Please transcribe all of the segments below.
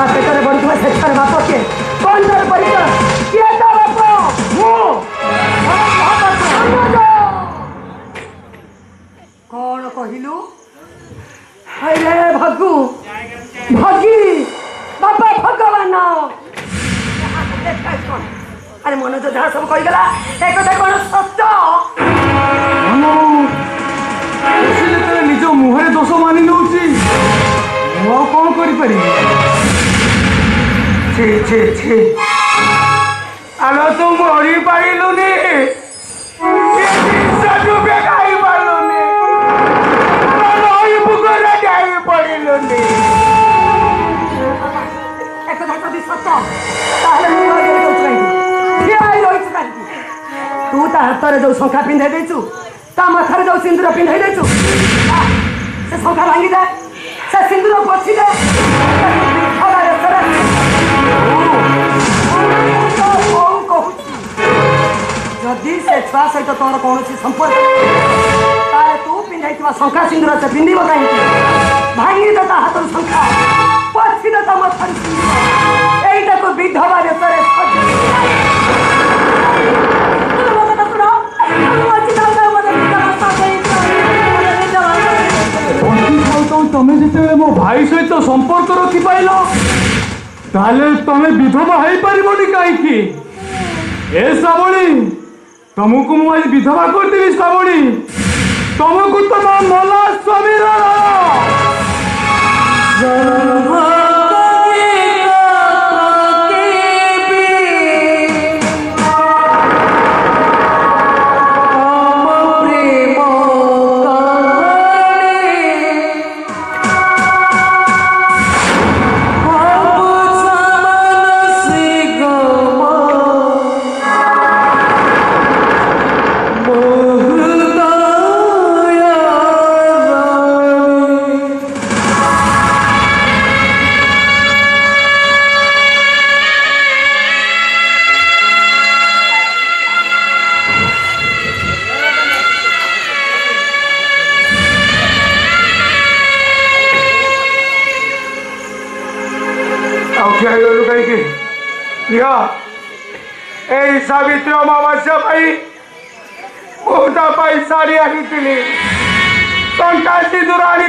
पेटर बढ़ुआ से छर बाप के कौन दर परिचय किए तो बाप मु कौन कहिलु अरे भगु भगी बापा भगवान अरे मन तो जहाँ सब कहीगला एक कौन सत्य निज मुहरे दोष मानि नौची कौन करी आलो तू मरी पारिलुनी खाई पारुनी बुकरे जाई पड़िलुनी एक कदी सत्य ताहले तू ता हाथ जो शंखा पिंधे देचु ता मथारे जो सिंदूर पिंधे देचु से शंखा भांगी दे से सिंदूर पोछि दे जदि से छुआ सहित तोर कौन संपर्क ताले तू पिंधाई शंखा सिंदूर से पिंधिब कहीं भांगी दे ता हाथ शंखा पोछि दे ता मथारे एइटा को विधवा रेसरे तमें जिते मो भाई सहित संपर्क रखी पाइल ताले तमें विधवा हो पारिबनी कहीं ए श्रावणी तुमको मु आज विधवा करदेवी श्रावणी तुमको तुम मला स्वामी सावित्री अमावास्या साड़ी आनी टंका सिंदूर आनी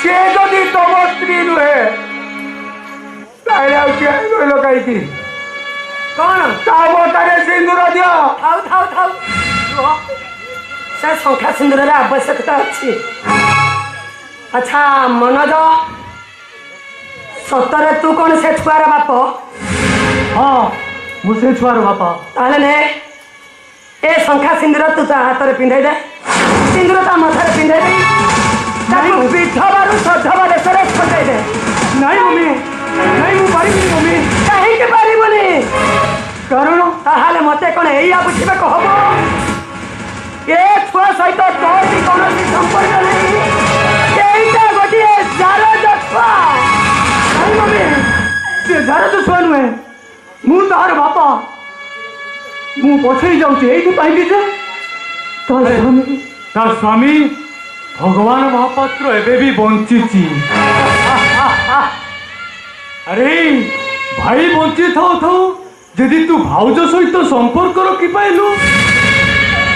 सी जदि तुम स्त्री नुहे कहल कहीं कौन ताबतारे सिंदूर दियो से शंखा सिंदूर आवश्यकता अच्छी अच्छा मनोज सतरे तू कौन से छुआर बाप हाँ मुझे छुआर बापा ताले ने ए शंखा सिंदूर तू ता हाथ में पिंधाई दे सिंदूर ता माथे पिंधाई दे ताकू विधवारू सधवा देशरे फटाई दे नहीं मम्मी नहीं मु पारिबनी मम्मी कहीं के पारिबनी कारण ताहाले मते कोन एया बुझिबे कहबो ए छुआ सहित तोर भी कोनोसी संपर्क नहीं एइटा गोटिए जारो जछुआ नहीं मम्मी से जारो जछुआ नुहे मु तार बापा मु पछई जाउची एइथि पाइली जे ता स्वामी भगवान महापात्र एबे भी बंचिची अरे भाई बंची थाउ यदि तू भाउज सहित संपर्क रखी पाइलु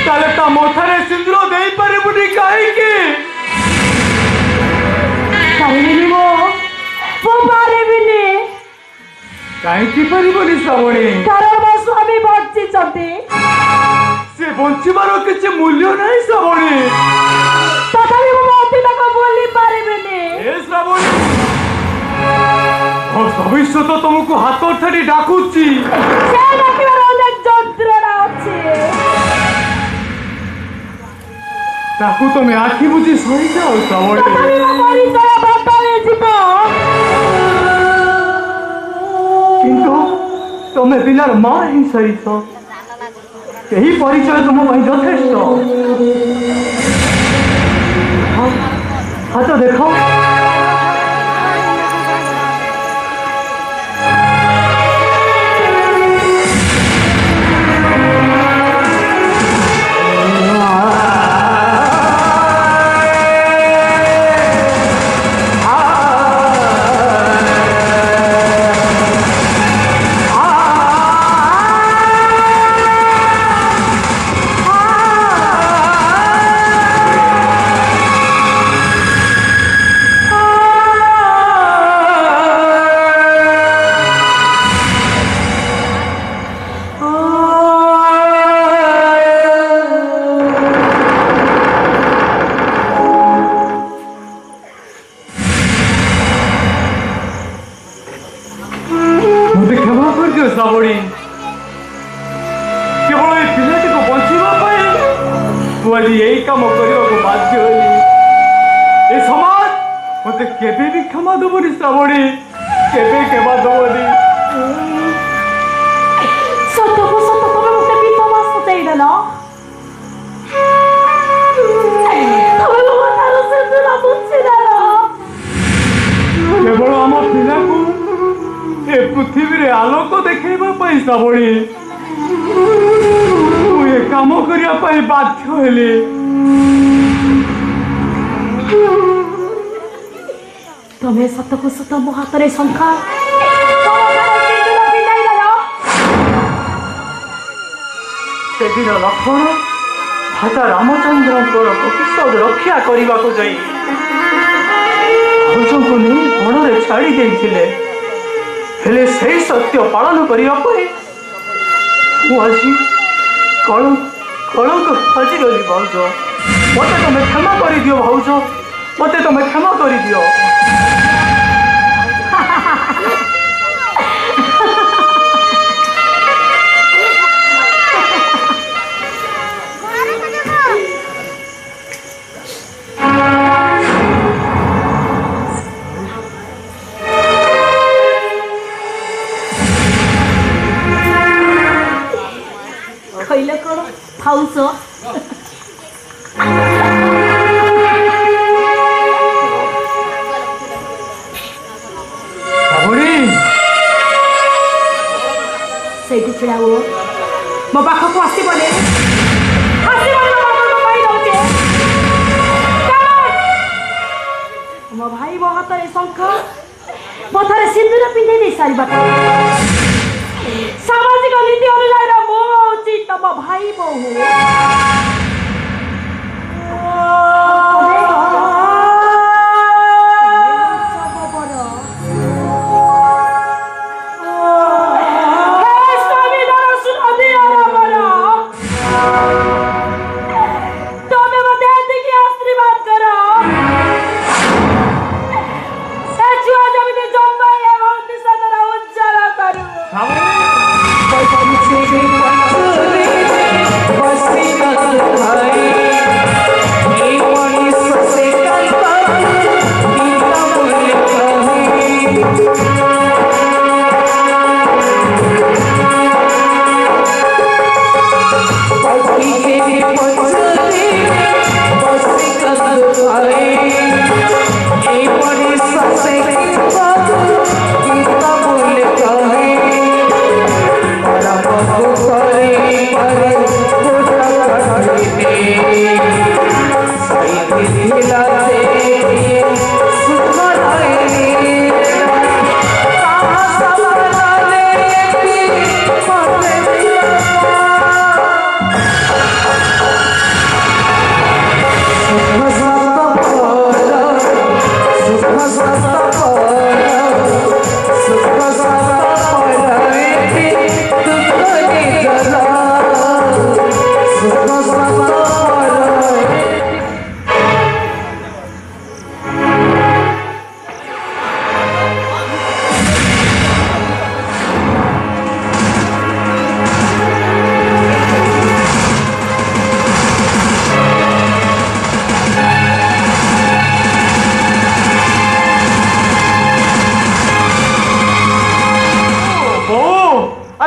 ताले ता मथारे सिंदूर देई पारिबुनी काहेकि पारिबनी मो पारिबनी काहेकि पारिबनी श्रावणी कारण मो स्वामी बंची चंती से बंचिबार किछि मूल्य नहीं श्रावणी तथापि मो अतीत को बोली पारिबनी ए श्रावणी भविष्य तो तुमको हाथ ठाड़ी डाकुची से डाकिबार अनेक যন্ত্রণা আছে ताकू तुम आखि बुझी सही जाओ श्रावणी तथापि मो परिचय बदले जीव किंतु तुम्हें पिलार माँ ही सही छो यही परिचय तुम यथेष्ट हाथ देखो କରିଛୁ ଶ୍ରାବଣୀ? କେବଳ ଏଇ ପିଲାଟିକୁ ବଞ୍ଚିବା ପାଇଁ ତୁ ଆଜି ଏଇ କାମ କରିବାକୁ ବାଧ୍ୟ ହେଲି। ଏ ସମାଜ ମତେ କେବେ ବି କ୍ଷମା ଦେବନି ଶ୍ରାବଣୀ, କେବେ କ୍ଷମା ଦେବନି। ସତକୁ ସତ ତମେ ମତେ ବିଧବା ସତେଇଦେଲ। ତମେ ମୋ ଠାରୁ ସିନ୍ଦୁର ବୁଝିଦେଲ। କେବଳ ଆମ ପିଲାକୁ ଏ ପୃଥିବୀରେ ଆଲୋକ ଦେଖେଇବା ପାଇଁ ଶ୍ରାବଣୀ ମୁଁ ଏ କାମ କରିବା ପାଇଁ ବାଧ୍ୟ ହେଲି। ତମେ ସତକୁ ସତ ମୋ ହାତରେ ଶଙ୍ଖା ସେଦିନ ଲକ୍ଷ୍ମଣ ଭ୍ରାତା ରାମଚନ୍ଦ୍ରଙ୍କର ପ୍ରତିଶୋଧ ରକ୍ଷା କରିବାକୁ ଯାଇ ଭାଉଜଙ୍କୁ ନେଇ ବଣରେ ଛାଡ଼ି ଦେଇଥିଲେ। ହେଲେ ସେଇ ସତ୍ୟ ପାଳନ କରିବା ପାଇଁ ମୁଁ ଆଜି କଳଙ୍କ ହଜିଗଲି। ଭାଉଜ ମତେ ତମେ କ୍ଷମା କରିଦିଅ। ଭାଉଜ ମତେ ତମେ କ୍ଷମା କରିଦିଅ। କହିଲେ କଣ ଖାଉଛ? ସେଇଠି ଛିଡ଼ା ହୁଅ। ମୋ ପାଖକୁ ଆସିବନି। ମୋ ଭାଇ ମୋ ହାତରେ ଶଙ୍ଖ ପଥରେ ସିନ୍ଦୁର ପିନ୍ଧେଇ ଦେଇ ସାରିବା ସାମାଜିକ ନୀତି ଅନୁଯାୟୀ ମୁଁ ହଉଛି ତମ ଭାଇ ବୋହୂ।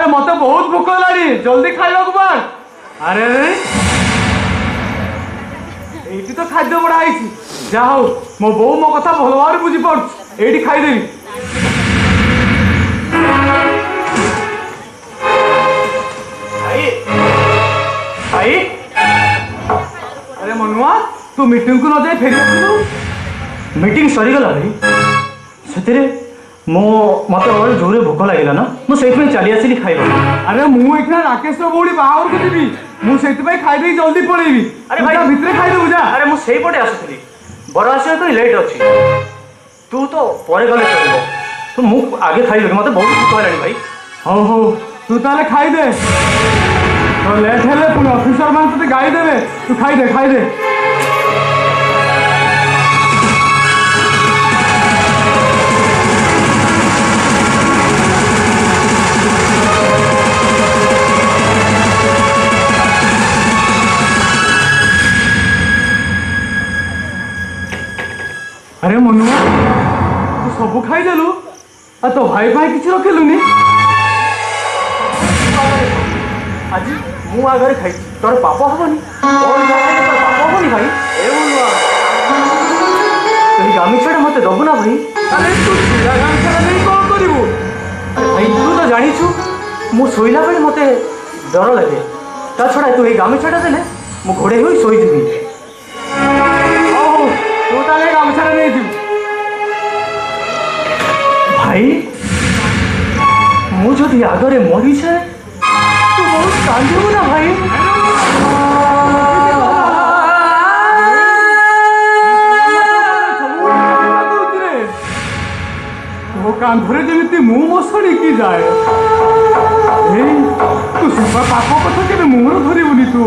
मत बहुत भूख लागी जल्दी खाइबा बार। अरे ये तो खाद्य बड़ा जा हो मो बो मो कथा भल भाव बुझी पार्छ ये खाईदेवी। अरे मनुआ तू मीटिंग को न जाए फेरी मीटिंग सरीगला भाई मो मत जोरे भोक लगे ना मुझे चली आसली खाइबा। अरे मुझे राकेश बौड़ी बाहर को जी मुझे खाईदे जल्दी पलैबी। अरे भाई भितर खाईदेबू जा। अरे मुझे पटे आसुली बर आस तो लेट अच्छी तू तो पर गले चलो तो मुझे आगे खाइबी मत बहुत भोक है भाई। हाँ हौ तू ताले खाईदे तो लेट है पुणी अफिसर मान तुझे गाई देवे तू खाईदे खाईदे। ମନୁଆ ତୁ ସବୁ ଖାଇଦେଲୁ ଆଉ ତୋ ଭାଇ ପାଇଁ କିଛି ରଖିଲୁନି? ଆଜି ମୁଁ ଆଗରେ ଖାଇଛି, ତୋର ପାପ ହବନି? ପାପ ହବନି ଭାଇ? ଏ ମନୁଆ ଏଇ ଗାମୁଛାଟା ମତେ ଦବୁ ନା ଭାଇ? ଆରେ ତୁ ଗାମୁଛାଟା ନେଇ କଣ କରିବୁ? ଭାଇ ତୁ ତ ଜାଣିଛୁ ମୁଁ ଶୋଇଲା ବେଳେ ମତେ ଡର ଲାଗେ, ତା ଛଡ଼ା ତୁ ଏଇ ଗାମୁଛାଟା ଦେଲେ ମୁଁ ଘୋଡ଼େଇ ହୋଇ ଶୋଇଯିବି। ହଉ ତୁ ତାହେଲେ ଗାମୁଛାଟା ନେଇଯିବୁ। ଭାଇ ମୁଁ ଯଦି ଆଗରେ ମରିଯାଏ ତୁ ବହୁତ କାନ୍ଦିବୁ ନା ଭାଇ? ତୋ କାନ୍ଧରେ ଯେମିତି ମୁଁ ମଶାଣିକି ଯାଏ। ତୁ ସେବା ପାପ କଥା କେବେ ମୁହଁରେ ଧରିବୁନି। ତୁ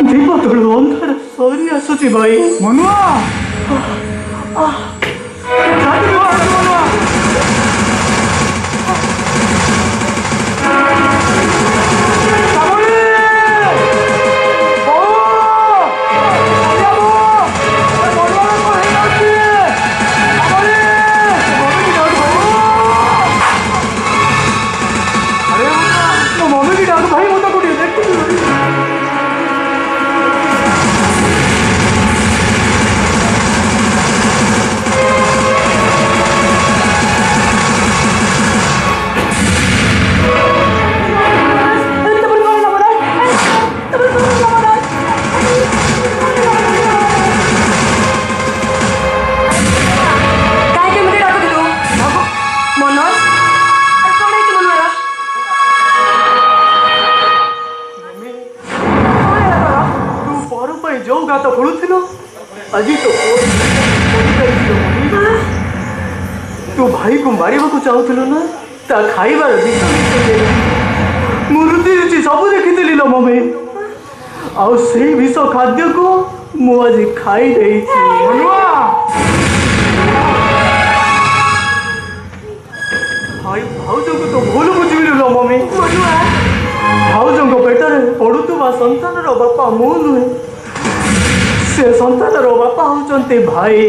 ଦୀପ ତଳୁ ଅନ୍ଧାର ସରି ଆସୁଛି ଭାଇ। ମନୁଆ ଯୋଉ ଗାତ ଖୋଳୁଥିଲୁ ଆଜି ତ ତୁ ଭାଇକୁ ମାରିବାକୁ ଚାହୁଁଥିଲୁ ନା? ତା ଖାଇବାର ମୃତ୍ୟୁ ସବୁ ଦେଖିଥିଲି ଲୋ ମମି, ଆଉ ସେଇ ବିଷ ଖାଦ୍ୟକୁ ମୁଁ ଆଜି ଖାଇ ଦେଇଛି। ଭାଉଜଙ୍କୁ ତ ଭୁଲ ବୁଝିବିଲୁ ଲୋ ମମି। ଭାଉଜଙ୍କ ପେଟରେ ପଡୁଥିବା ସନ୍ତାନର ବାପା ମୁଁ ନୁହେଁ, ସେ ସନ୍ତାନର ବାପା ହଉଛନ୍ତି ଭାଇ।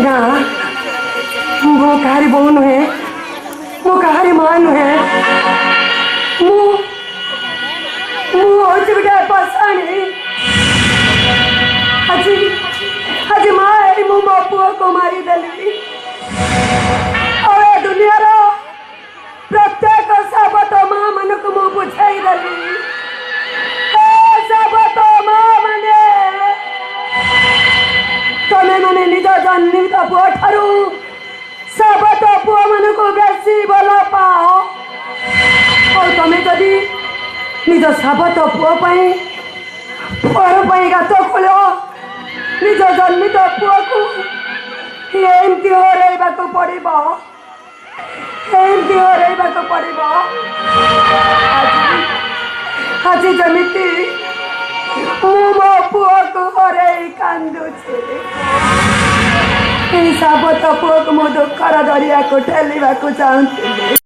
ନା ମୁଁ କାହାରି ବୋଉ ନୁହେଁ, ମୁଁ କାହାରି ମା ନୁହେଁ, ମୁଁ ହଉଛି ଗୋଟେ ପଶାଣି। ଆଜି ମା ହେଇ ମୁଁ ମୋ ପୁଅକୁ ମାରିଦେଲି, ଆଉ ଏ ଦୁନିଆର ପ୍ରତ୍ୟେକ ସାବତ ମା ମାନଙ୍କୁ ମୁଁ ବୁଝାଇ ଦେଲି। ସାବତ ମା ମାନେ ତମେ ମାନେ ନିଜ ଜନ୍ମିତ ପୁଅ ଠାରୁ ସାବତ ପୁଅ ମାନଙ୍କୁ ବେଶୀ ଭଲ ପାଅ, ଆଉ ତମେ ଯଦି ନିଜ ସାବତ ପୁଅ ପାଇଁ ଗାତ ଖୋଳ, ନିଜ ଜନ୍ମିତ ପୁଅକୁ ଏମିତି ହରେଇବାକୁ ପଡ଼ିବ, ଏମିତି ହରେଇବାକୁ ପଡ଼ିବ। ଆଜି ଯେମିତି ମୁଁ ମୋ ପୁଅକୁ ହରେଇ କାନ୍ଦୁଛି, এই ସାବତ ପୁଅକୁ ମୋ ଦୁଃଖର ଦରିଆକୁ ଠେଲିବାକୁ ଚାହୁଁଥିଲି।